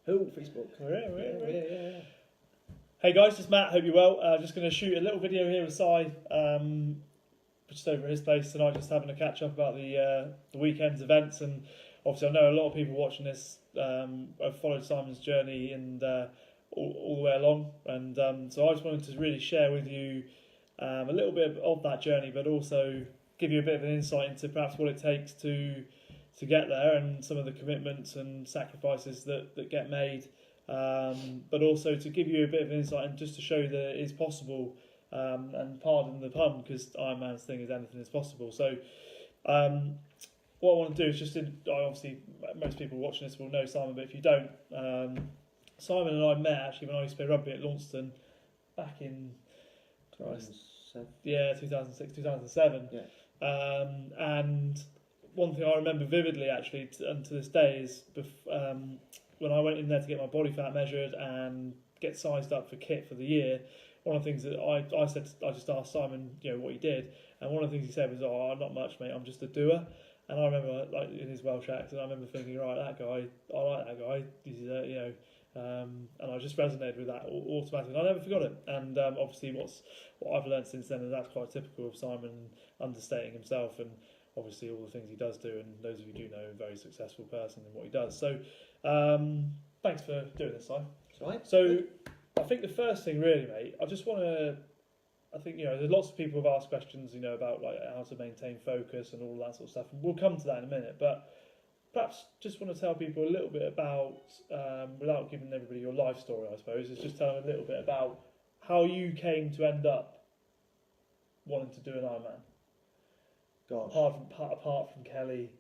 Who? Facebook. Yeah. Hey guys, it's Matt. Hope you're well. Just going to shoot a little video here with Si, just over at his place tonight, just having a catch up about the weekend's events. And obviously, I know a lot of people watching this have followed Simon's journey and all the way along. And so I just wanted to really share with you a little bit of that journey, but also give you a bit of an insight into perhaps what it takes to get there and some of the commitments and sacrifices that get made. But also to give you a bit of an insight and just to show that it is possible, and pardon the pun, because Ironman's thing is anything is possible. So what I want to do is just, obviously most people watching this will know Simon, but if you don't, Simon and I met actually when I used to play rugby at Luxton back in 2006, 2007. Yeah. And one thing I remember vividly actually and to this day is when I went in there to get my body fat measured and get sized up for kit for the year, one of the things that I said, I just asked Simon, what he did, and one of the things he said was, "Oh, not much, mate. I'm just a doer." And I remember, like in his Welsh accent, I remember thinking, right, that guy, I like that guy. He's, and I just resonated with that automatically. And I never forgot it. And obviously, what I've learned since then is that's quite typical of Simon, understating himself and obviously all the things he does do. And those of you do know, a very successful person in what he does. So thanks for doing this, Si. Right. So I think the first thing really, mate, I just want to, I think, there's lots of people who've asked questions, about like how to maintain focus and all that sort of stuff. And we'll come to that in a minute, but perhaps just want to tell people a little bit about, without giving everybody your life story, I suppose, is just tell them a little bit about how you came to end up wanting to do an Ironman. Gosh. Apart from Kelly.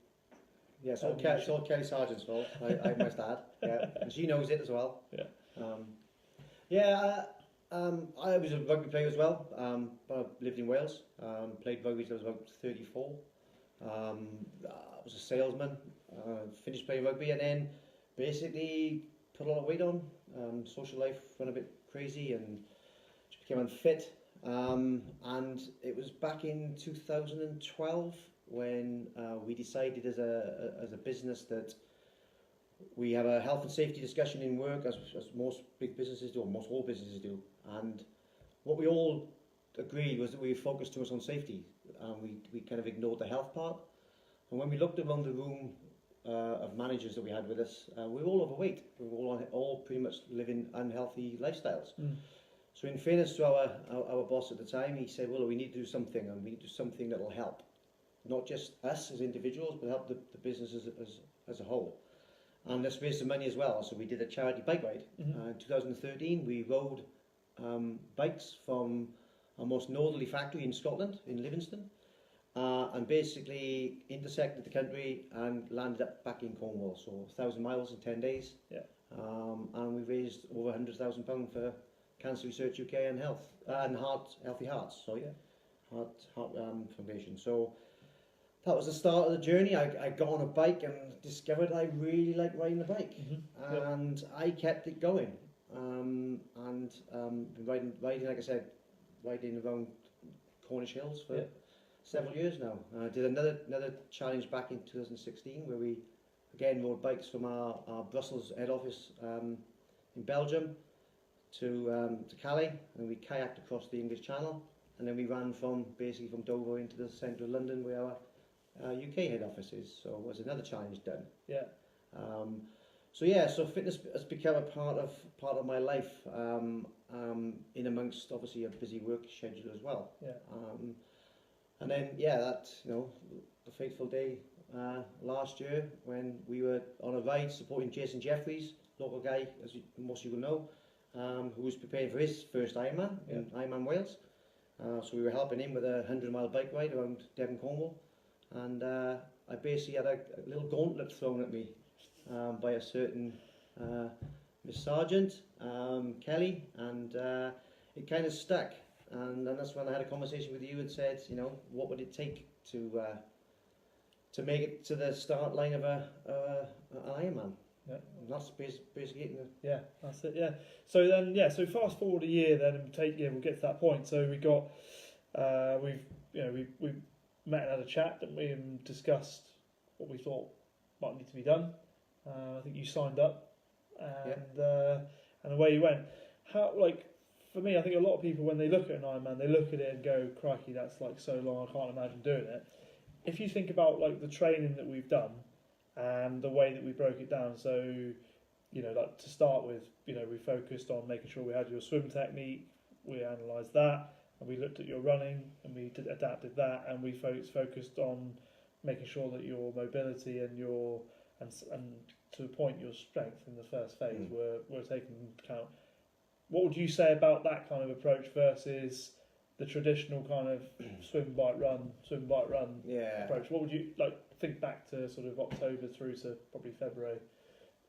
Yeah, it's all Kelly Sargent's fault, I must add. Yeah, and she knows it as well. Yeah. I was a rugby player as well. But I lived in Wales. Played rugby till I was about 34. I was a salesman. Finished playing rugby and then basically put a lot of weight on. Social life went a bit crazy and just became unfit. And it was back in 2012 when we decided as a business that we have a health and safety discussion in work, as most big businesses do, or most all businesses do. And what we all agreed was that we focused too much on safety, and we kind of ignored the health part. And when we looked around the room of managers that we had with us, we were all overweight. We were all pretty much living unhealthy lifestyles. So in fairness to our boss at the time, he said, well, we need to do something, and we need to do something that will help. Not just us as individuals, but help the business as a whole. And let's raise some money as well. So we did a charity bike ride. In 2013, we rode bikes from our most northerly factory in Scotland, in Livingston, and basically intersected the country and landed up back in Cornwall. So 1,000 miles in 10 days. Yeah. And we raised over £100,000 for Cancer Research UK and Healthy Hearts. Sorry, yeah. Heart Foundation. So that was the start of the journey. I got on a bike and discovered I really like riding the bike, and I kept it going. And riding, like I said, riding around Cornish Hills for several years now. I did another challenge back in 2016 where we again rode bikes from our Brussels head office in Belgium to Calais, and we kayaked across the English Channel, and then we ran from Dover into the centre of London where our UK head office is. So it was another challenge done. Yeah. So fitness has become a part of my life, in amongst obviously a busy work schedule as well. Yeah. And then that the fateful day last year when we were on a ride supporting Jason Jeffries, local guy, as most of you will know, who was preparing for his first Ironman in Ironman Wales. So we were helping him with a 100-mile bike ride around Devon, Cornwall, and I basically had a little gauntlet thrown at me by a certain Miss Sargent, Kelly, and it kind of stuck. And that's when I had a conversation with you and said, what would it take to make it to the start line of an Ironman? Yeah. And that's basically it. Yeah, that's it. Yeah. So then, so fast forward a year then, and we'll get to that point. So we got, we met and had a chat, didn't we, and discussed what we thought might need to be done. I think you signed up and away you went. How, like, for me, I think a lot of people, when they look at an Ironman, they look at it and go, crikey, that's like so long, I can't imagine doing it. If you think about like the training that we've done and the way that we broke it down, so, you know, like to start with, you know, we focused on making sure we had your swim technique, we analysed that, and we looked at your running and we adapted that, and we focused on making sure that your mobility and your and to a point your strength in the first phase were taken into account. What would you say about that kind of approach versus the traditional kind of swim, bike, run approach? What would you like think back to sort of October through to probably February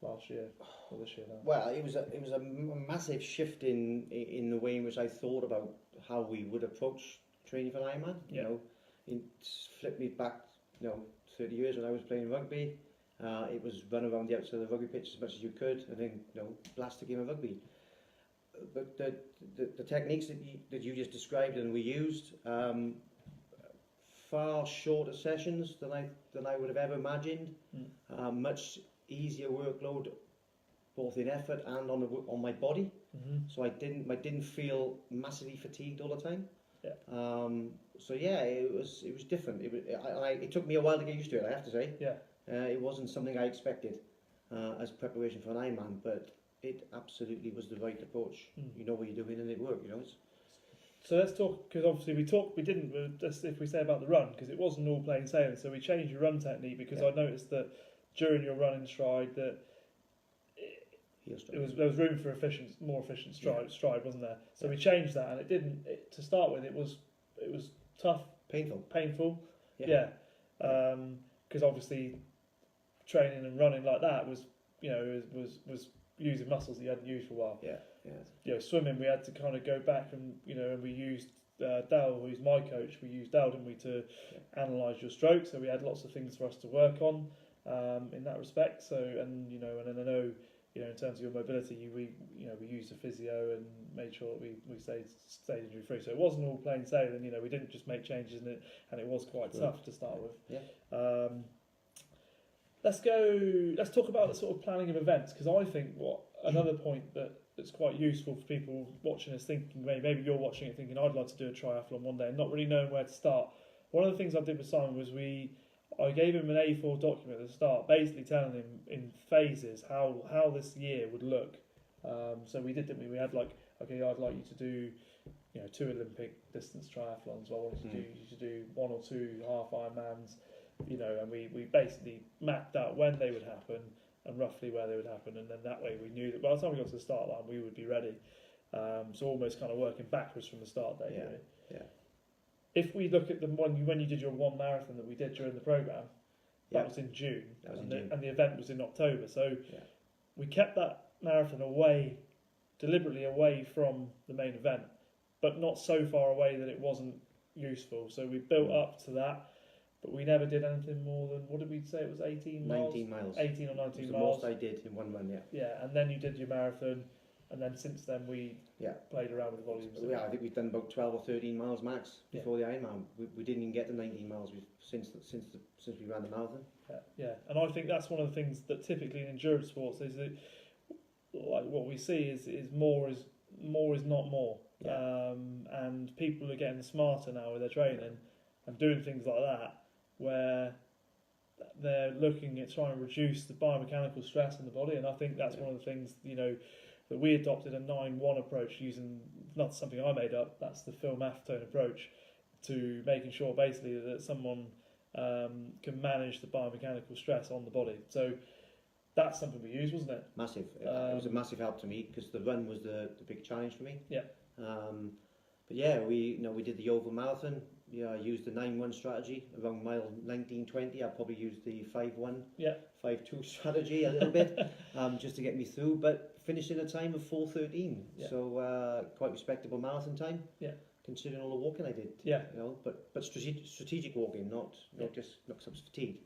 last year or this year now? Well, it was a massive shift in the way in which I thought about how we would approach training for Ironman. You know, it flipped me back, 30 years when I was playing rugby. It was run around the outside of the rugby pitch as much as you could, and then blast a game of rugby. But the techniques that you just described and we used, far shorter sessions than I would have ever imagined. Much easier workload, both in effort and on my body. So I didn't feel massively fatigued all the time. So yeah, it was different. It took me a while to get used to it, I have to say. It wasn't something I expected as preparation for an Ironman, but it absolutely was the right approach. You know what you're doing and it worked, So let's talk, because obviously we didn't, just if we say about the run, because it wasn't all plain sailing, so we changed your run technique, because I noticed that during your running stride that there was room for more efficient stride, wasn't there? So we changed that, and to start with, it was tough, painful, because obviously training and running like that was using muscles that you hadn't used for a while. Swimming, we had to kind of go back and and we used Dal, who's my coach. We used Dal, didn't we, to analyse your stroke. So we had lots of things for us to work on in that respect. So and then I know in terms of your mobility, we used a physio and made sure that we stayed injury free. So it wasn't all plain sailing. We didn't just make changes in it, and it was quite tough to start with. Let's talk about the sort of planning of events, because I think another point that's quite useful for people watching is thinking, maybe you're watching it thinking, I'd like to do a triathlon one day and not really knowing where to start. One of the things I did with Simon was I gave him an A4 document at the start, basically telling him in phases how this year would look. So we did, didn't we? We had okay, I'd like you to do 2 Olympic distance triathlons. I wanted you to do 1 or 2 half Ironmans. And we basically mapped out when they would happen and roughly where they would happen, and then that way we knew that by the time we got to the start line we would be ready. So almost kind of working backwards from the start date. If we look at when you did your 1 marathon that we did during the programme, that was in June, and the event was in October. So we kept that marathon deliberately away from the main event, but not so far away that it wasn't useful. So we built up to that. But we never did anything more than, what did we say, it was 18 miles? 19 miles. 18 or 19 miles. The most I did in one run, and then you did your marathon, and then since then we played around with the volumes. I think we've done about 12 or 13 miles max before the Ironman. We didn't even get to 19 miles since we ran the marathon. And I think that's one of the things that typically in endurance sports is that, like, what we see is more is not more. And people are getting smarter now with their training and doing things like that, where they're looking at trying to reduce the biomechanical stress in the body. And I think that's one of the things, that we adopted a 9-1 approach, using, not something I made up, that's the Phil Maffetone approach, to making sure basically that someone can manage the biomechanical stress on the body. So that's something we used, wasn't it? Massive. It was a massive help to me, because the run was the big challenge for me. But we did the Oval Marathon. I used the 9-1 strategy. Around mile 19-20, I probably used the 5-1, 5-2 strategy a little bit, just to get me through. But finished in a time of 4:13, so quite respectable marathon time. Considering all the walking I did. But strategic walking, not just fatigue.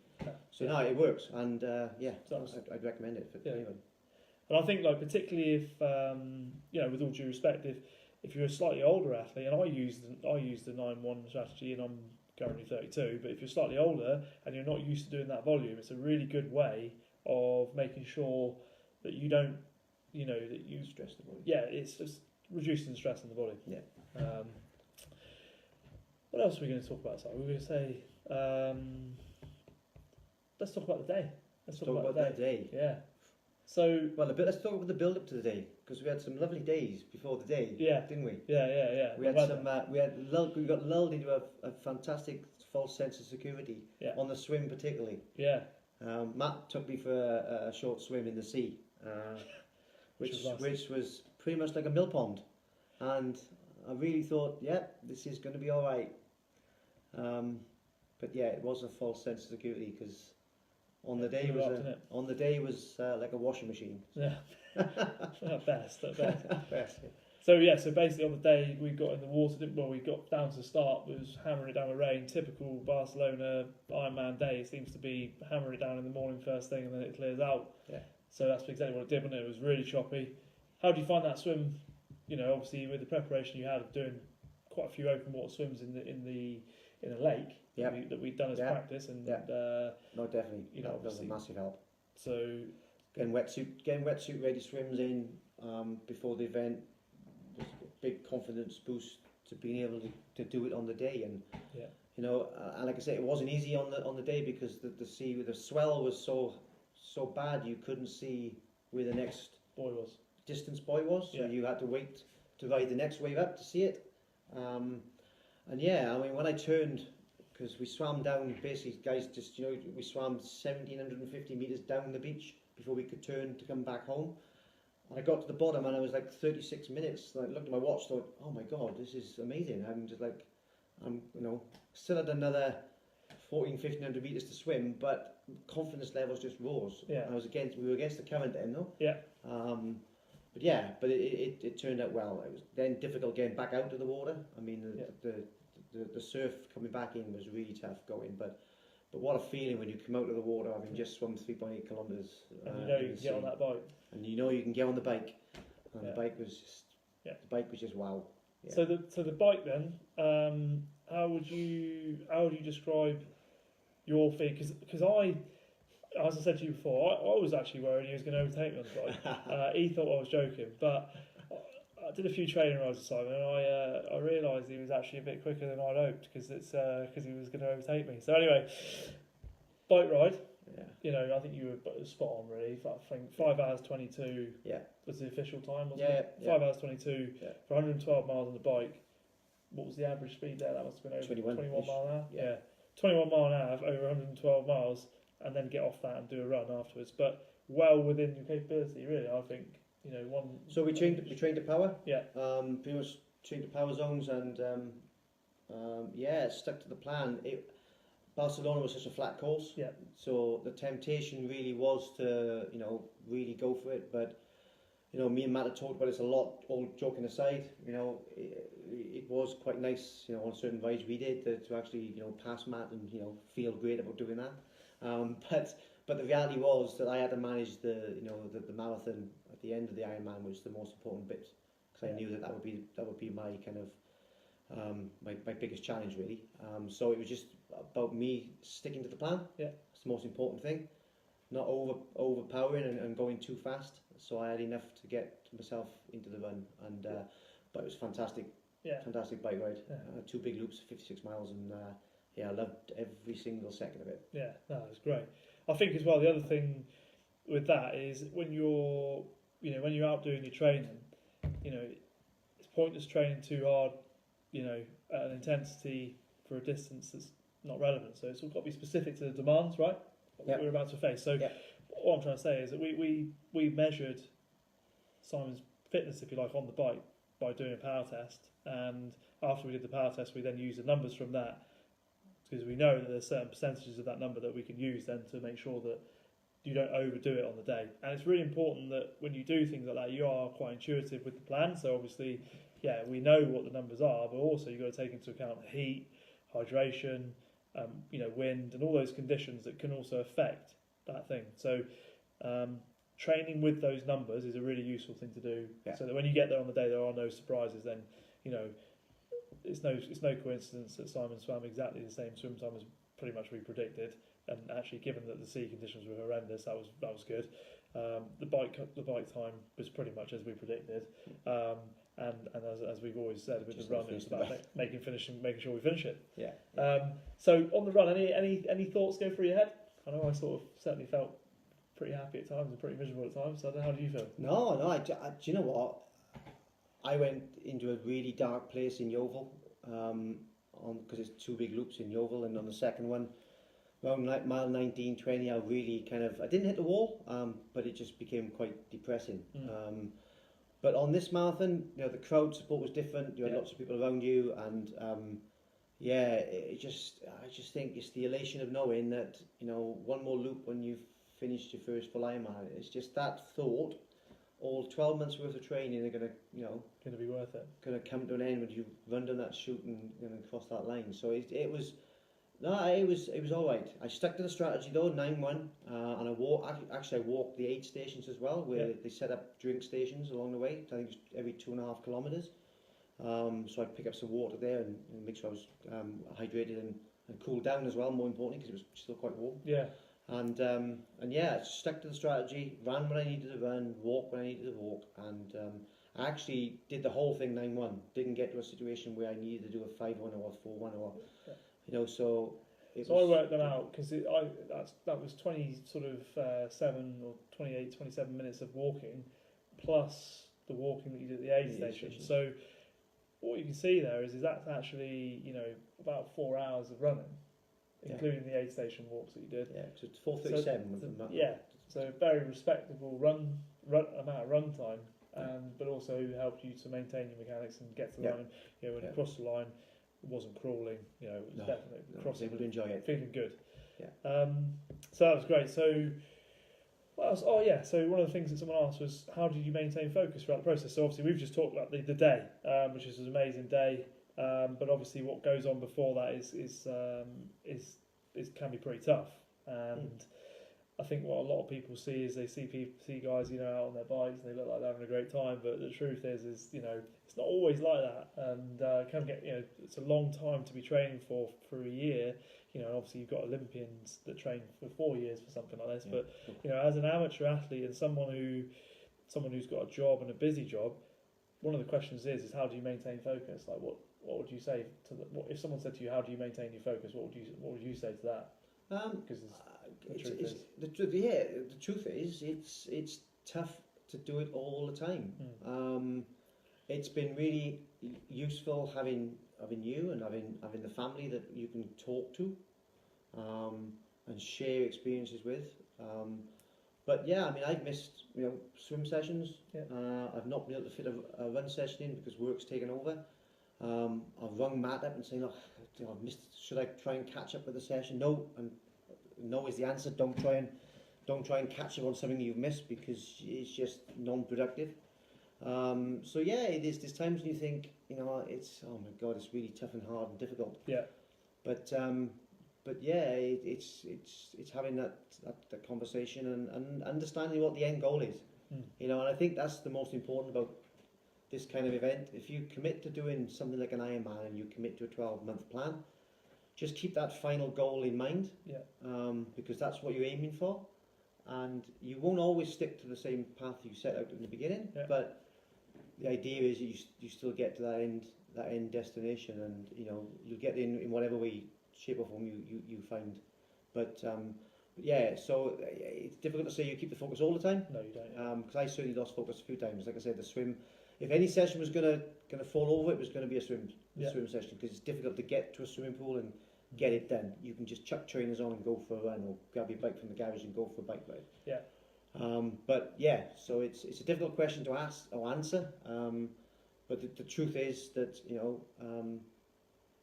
So no, it works, and I'd recommend it for anyone. And I think, particularly if with all due respect, if you're a slightly older athlete, and I used the 9-1 strategy, and I'm currently 32, but if you're slightly older and you're not used to doing that volume, it's a really good way of making sure that you don't you know, that you Stress the body. yeah, it's just reducing the stress in the body. Yeah. What else are we going to talk about? So we're going to say, let's talk about the day. Let's talk about the day. Yeah. So let's talk about the build up to the day, because we had some lovely days before the day. Yeah. Didn't we? Yeah. We had some. We got lulled into a fantastic false sense of security on the swim, particularly. Yeah. Matt took me for a short swim in the sea, which was pretty much like a mill pond, and I really thought, this is going to be all right. But yeah, it was a false sense of security, because on the day was like a washing machine. Yeah, at best. Best. So basically on the day we got in the water, we got down to the start, it was hammering it down with rain. Typical Barcelona Ironman day. It seems to be hammering it down in the morning first thing, and then it clears out. Yeah. So that's exactly what it did, wasn't it? It was really choppy. How do you find that swim? You know, obviously with the preparation you had of doing quite a few open water swims in a lake that we'd done as practice, and no, definitely, you know, that was a massive help. So getting wetsuit ready swims in before the event was a big confidence boost to being able to do it on the day, and you know, and like I say, it wasn't easy on the day, because the swell was so bad you couldn't see where the next distance buoy was, so you had to wait to ride the next wave up to see it. And I mean, when I turned, because we swam down, basically, guys, just, you know, we swam 1,750 metres down the beach before we could turn to come back home. And I got to the bottom and I was like 36 minutes. And I looked at my watch, thought, oh my God, this is amazing. You know, still had another 1,400-1,500 metres to swim, but confidence levels just rose. Yeah. And we were against the current then, though. Yeah. But it turned out well. It was then difficult getting back out of the water. I mean, the surf coming back in was really tough going, but what a feeling when you come out of the water having just swum 3.8 kilometres. And you know you can get on that bike. And you know you can get on the bike. And the bike was just wow. Yeah. So the bike then, how would you describe your feat? Because I, as I said to you before, I was actually worried he was going to overtake me on the bike. He thought I was joking, but I did a few training rides with Simon, and I realised he was actually a bit quicker than I'd hoped, because he was going to overtake me. So anyway, bike ride. Yeah. You know, I think you were spot on really. I think 5 hours 22 was the official time, wasn't it? 5 hours 22 for 112 miles on the bike. What was the average speed there? That must have been over 21 mile an hour. Yeah. 21 mile an hour over 112 miles, and then get off that and do a run afterwards. But well within your capability, really, I think. You know, So we trained to power. Yeah. Pretty much trained to power zones, and stuck to the plan. Barcelona was such a flat course. Yeah. So the temptation really was to, you know, really go for it. But, you know, me and Matt had talked about this a lot. All joking aside, you know, it was quite nice, you know, on certain rides we did to actually, you know, pass Matt and, you know, feel great about doing that. But the reality was that I had to manage the marathon at the end of the Ironman, which was the most important bit, because I knew that would be my kind of my biggest challenge really. So it was just about me sticking to the plan. Yeah, it's the most important thing. Not overpowering and going too fast. So I had enough to get myself into the run, and but it was fantastic. Yeah, fantastic bike ride. 2 big loops, 56 miles, and I loved every single second of it. Yeah, no, it was great. I think as well, the other thing with that is when you're out doing your training, you know, it's pointless training too hard, you know, at an intensity for a distance that's not relevant. So it's all got to be specific to the demands, right? What we're about to face. So what I'm trying to say is that we measured Simon's fitness, if you like, on the bike by doing a power test, and after we did the power test, we then used the numbers from that, because we know that there's certain percentages of that number that we can use then to make sure that you don't overdo it on the day. And it's really important that when you do things like that, you are quite intuitive with the plan. So obviously, we know what the numbers are, but also you've got to take into account heat, hydration, wind, and all those conditions that can also affect that thing. So training with those numbers is a really useful thing to do, so that when you get there on the day, there are no surprises. Then, you know, it's no coincidence that Simon swam exactly the same swim time as pretty much we predicted, and actually, given that the sea conditions were horrendous, that was good. The bike time was pretty much as we predicted, and as we've always said with Just the run, it was about making sure we finish it. Yeah. So on the run, any thoughts go through your head? I know I sort of certainly felt pretty happy at times and pretty miserable at times. So I don't know, how do you feel? No. Do you know what? I went into a really dark place in Yeovil, because it's 2 big loops in Yeovil, and on the second one, around mile 19, 20, I really I didn't hit the wall, but it just became quite depressing. But on this marathon, the crowd support was different. You had lots of people around you, and I just think it's the elation of knowing that one more loop when you've finished your first full Ironman. It's just that thought. All 12 months worth of training are going to be worth it. Going to come to an end when you run down that chute and cross that line. So it was all right. I stuck to the strategy though, 9-1, and I walked the 8 stations as well, where they set up drink stations along the way. I think it's every 2.5 kilometres. So I'd pick up some water there and make sure I was hydrated and cooled down as well. More importantly, because it was still quite warm. Yeah. And I stuck to the strategy, ran when I needed to run, walked when I needed to walk, and I actually did the whole thing 9-1. Didn't get to a situation where I needed to do a 5-1 or a 4-1 or so. I worked that out because that was 7 or 28, 27 minutes of walking, plus the walking that you did at the aid station. So what you can see there is that's actually about 4 hours of running, including the aid station walks that you did. Yeah, so it's 4:37. So very respectable run amount of run time, but also helped you to maintain your mechanics and get to the line. When you crossed the line, it wasn't crawling. It was definitely crossing. Able to enjoy it. Feeling good. Yeah. So that was great. So what else? Oh yeah. So one of the things that someone asked was, how did you maintain focus throughout the process? So obviously we've just talked about the day, which is an amazing day. But obviously what goes on before that is can be pretty tough. And I think what a lot of people see is they see guys out on their bikes and they look like they're having a great time, but the truth is it's not always like that, and can get it's a long time to be training for a year. Obviously you've got Olympians that train for 4 years for something like this, but as an amateur athlete and someone who's got a job and a busy job, one of the questions is how do you maintain focus? Like what would you say to if someone said to you, how do you maintain your focus? What would you say to that? Because the truth is it's tough to do it all the time. It's been really useful having you and having the family that you can talk to and share experiences with. But I've missed swim sessions. I've not been able to fit a run session in because work's taken over. I've rung Matt up and saying, look, I've missed. Should I try and catch up with the session? No, and no is the answer. Don't try and catch up on something you've missed because it's just non-productive. There's times when you think, it's oh my god, it's really tough and hard and difficult. Yeah. But it's having that conversation and understanding what the end goal is. And I think that's the most important about this kind of event. If you commit to doing something like an Ironman and you commit to a 12-month plan, just keep that final goal in mind. Because that's what you're aiming for, and you won't always stick to the same path you set out in the beginning. But the idea is you still get to that end destination, and you'll get in whatever way, shape or form you find. But so it's difficult to say you keep the focus all the time. No, you don't. Because I certainly lost focus a few times. Like I said, the swim. If any session was gonna fall over, it was gonna be a swim session, because it's difficult to get to a swimming pool and get it done. You can just chuck trainers on and go for a run, or grab your bike from the garage and go for a bike ride. So it's a difficult question to ask or answer. But the truth is that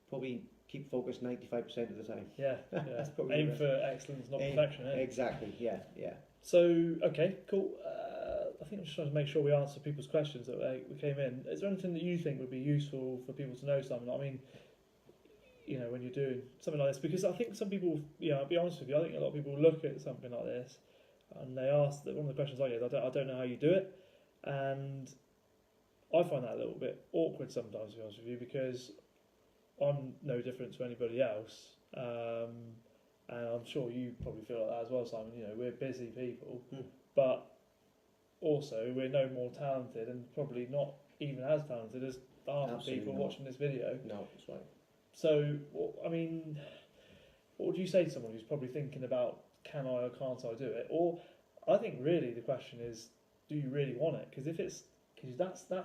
probably keep focused 95% of the time. That's probably aim for excellence, not perfection. Exactly. Yeah. So okay, cool. I think I'm just trying to make sure we answer people's questions that we came in. Is there anything that you think would be useful for people to know, Simon? I mean, when you're doing something like this, because I think some people, I'll be honest with you, I think a lot of people look at something like this and they ask that one of the questions I get is, I don't know how you do it, and I find that a little bit awkward sometimes, to be honest with you, because I'm no different to anybody else, and I'm sure you probably feel like that as well, Simon. We're busy people, but also we're no more talented and probably not even as talented as half the people watching this video. No, that's right. So, I mean, what would you say to someone who's probably thinking about, can I or can't I do it? Or I think really the question is, do you really want it? Because that's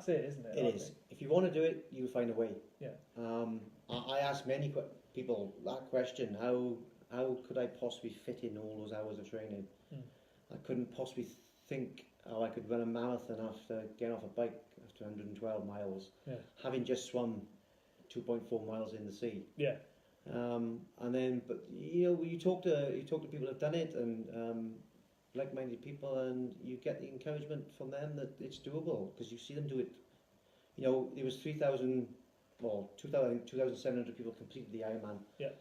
it, isn't it? It is. If you want to do it, you'll find a way. Yeah. I ask many people that question: how could I possibly fit in all those hours of training? I couldn't possibly think how I could run a marathon after getting off a bike after 112 miles, having just swum 2.4 miles in the sea. Yeah. And then, but you talk to people who've done it, and like-minded people, and you get the encouragement from them that it's doable because you see them do it. There was 2,700 people completed the Ironman. Yeah.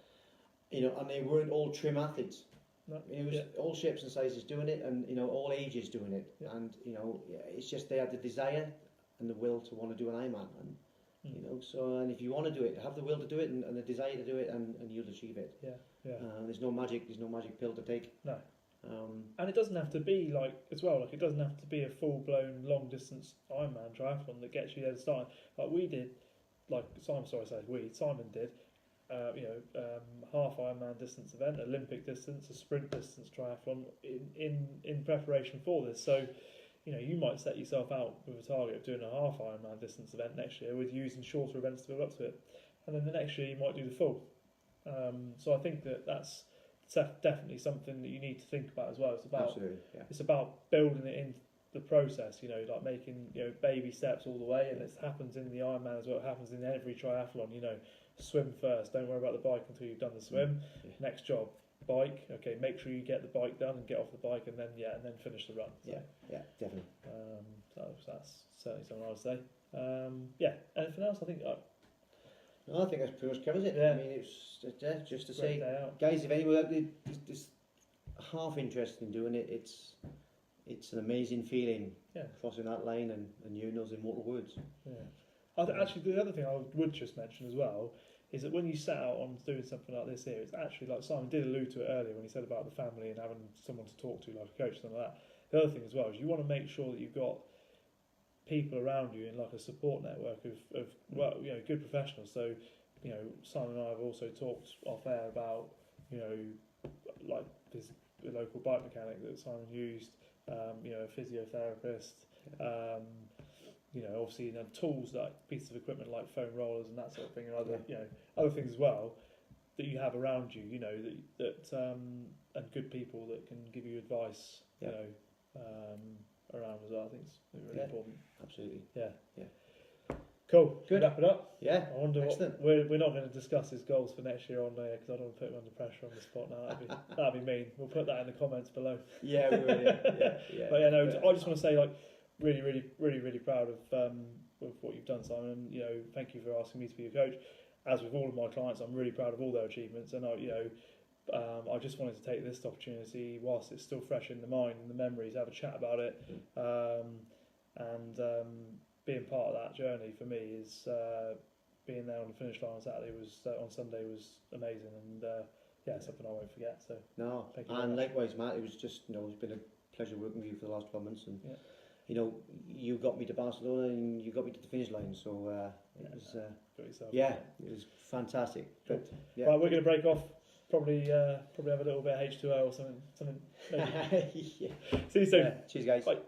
And they weren't all trim athletes. No. It was all shapes and sizes doing it, and all ages doing it. Yeah. And it's just they had the desire and the will to want to do an Ironman, and and if you want to do it, have the will to do it and the desire to do it, and you'll achieve it. Yeah. Yeah. There's no magic pill to take. No. And it doesn't have to be it doesn't have to be a full-blown long-distance Ironman triathlon that gets you there to start. Like we did, Simon did, half Ironman distance event, Olympic distance, a sprint distance triathlon in preparation for this. So, you might set yourself out with a target of doing a half Ironman distance event next year with using shorter events to build up to it. And then the next year you might do the full. So I think that's definitely something that you need to think about as well. It's about building it into the process, making baby steps all the way, and it happens in the Ironman as well. It happens in every triathlon. Swim first. Don't worry about the bike until you've done the swim. Yeah. Next job, bike. Okay, make sure you get the bike done and get off the bike, and then finish the run. So, yeah, definitely. That's certainly something I would say. Anything else? I think that pretty much covers it. Yeah. I mean, it's just to say, guys, if anyone is half interested in doing it, it's an amazing feeling. Yeah. Crossing that line and hearing those immortal words. Yeah. Actually, the other thing I would just mention as well is that when you set out on doing something like this here, it's actually, like Simon did allude to it earlier when he said about the family and having someone to talk to, like a coach, something like that. The other thing as well is you want to make sure that you've got people around you in like a support network of good professionals. So, Simon and I have also talked off air about, like this local bike mechanic that Simon used, a physiotherapist, obviously tools like pieces of equipment like foam rollers and that sort of thing, and other things as well that you have around you, and good people that can give you advice, around as well. I think it's really important. Absolutely. Yeah. Cool. Good. Wrap it up. Yeah. I wonder we're not going to discuss his goals for next year on there because I don't want to put him under pressure on the spot now. That'd be mean. We'll put that in the comments below. Yeah, we will. Yeah. But I just want to say really proud of what you've done, Simon. And thank you for asking me to be your coach. As with all of my clients, I'm really proud of all their achievements, and I just wanted to take this opportunity whilst it's still fresh in the mind and the memories, have a chat about it, and being part of that journey for me is being there on the finish line on Sunday was amazing, and something I won't forget. So thank you. And likewise, Matt, it was just it's been a pleasure working with you for the last 12 months, and you got me to Barcelona and you got me to the finish line, so it was fantastic. But right, we're going to break off. Probably have a little bit of H2O or something. Maybe. See you soon. Cheers, guys. Bye.